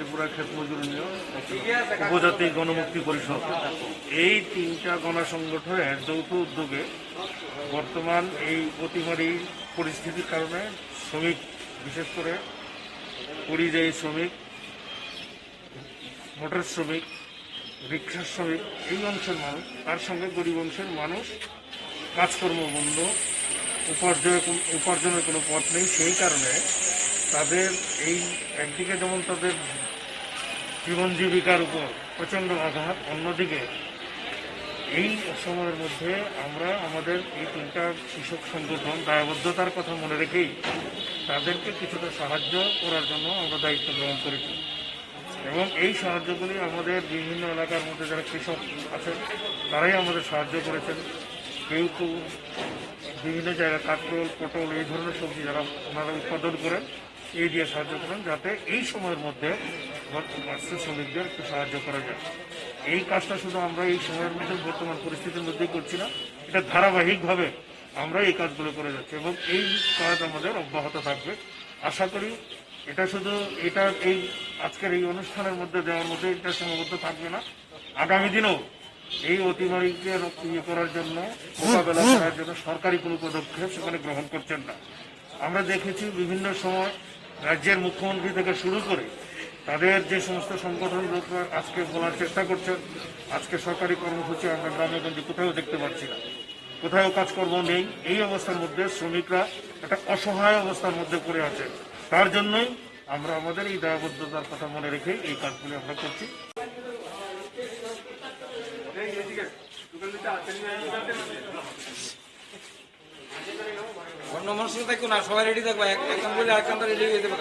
ত্রিপুরা ক্ষেত মজুর ইউনিয়ন, উপজাতি গণমুক্তি পরিষদ, এই তিনটা গণসংগঠনের যৌথ উদ্যোগে বর্তমান এই অতিমারী পরিস্থিতির কারণে শ্রমিক, বিশেষ করে পরিযায়ী শ্রমিক, মোটর শ্রমিক, রিক্সা শ্রমিক, এই অংশের মানুষ, তার সঙ্গে গরিব অংশের মানুষ কাজকর্ম বন্ধ, উপার্জনের কোনো পথ নেই। সেই কারণে তাদের এই একদিকে যেমন তাদের জীবন জীবিকার উপর প্রচণ্ড আঘাত, অন্যদিকে এই সময়ের মধ্যে আমরা আমাদের এই তিনটা কৃষক সংগঠন দায়বদ্ধতার কথা মনে রেখেই তাদেরকে কিছুটা সাহায্য করার জন্য আমরা দায়িত্ব গ্রহণ করেছি। এবং এই সাহায্যগুলি আমাদের বিভিন্ন এলাকার মধ্যে যারা কৃষক আছেন তারাই আমাদের সাহায্য করেছেন। কেউ কেউ বিভিন্ন জায়গায় কাঁকরোল, পটল, এই ধরনের সবজি যারা ওনারা উৎপাদন করেন, এই দিয়ে সাহায্য করেন, যাতে এই সময়ের মধ্যে মৎস্য শ্রমিকদের একটু সাহায্য করা যায়। এই কাজটা শুধু আমরা এই সময়ের মধ্যে বর্তমান পরিস্থিতির মধ্যেই করছি না, এটা ধারাবাহিকভাবে আমরা এই কাজগুলো করে যাচ্ছি এবং এই কাজ আমাদের অব্যাহত থাকবে। আশা করি এটা শুধু এই আজকের এই অনুষ্ঠানের মধ্যে দেওয়ার মধ্যে এটা সীমাবদ্ধ থাকবে না। আগামী দিনেও এই অতিমারীকে করার জন্য, মোকাবেলা করার জন্য সরকারি কোনো পদক্ষেপ সেখানে গ্রহণ করছেন না। আমরা দেখেছি বিভিন্ন সময় রাজ্যের মুখ্যমন্ত্রী থেকে শুরু করে তাদের যে সমস্ত সংগঠন লোকরা আজকে বলার চেষ্টা করছেন, আজকে সরকারি কর্মসূচি আমরা গ্রামে গঞ্জে কোথাও দেখতে পাচ্ছি না, কোথাও কাজকর্ম নেই। এই অবস্থার মধ্যে শ্রমিকরা একটা অসহায় অবস্থার মধ্যে পড়ে আছে। তার জন্যই আমরা আমাদের এই দায়বদ্ধতার কথা মনে রেখে এই কাজগুলি আমরা করছি। অন্য মানুষ থাকবো না, সবাই রেডি থাকবো, একদম বলে একদম রেডি হয়ে যাবে।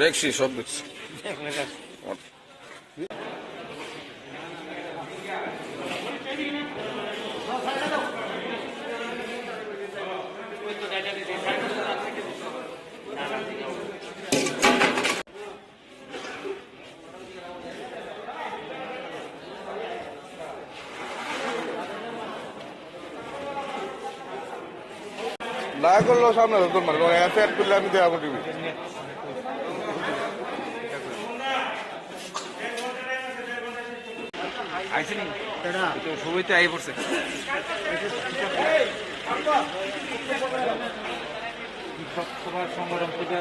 দেখছি, সব দেখছি। না করলেও সামনে ধরতে পারবো, এত অ্যাড করলে আমি দেওয়া টিভি। আইসিনি সবাইতে আই পড়ছে। কৃষক সভা সংগঠন থেকে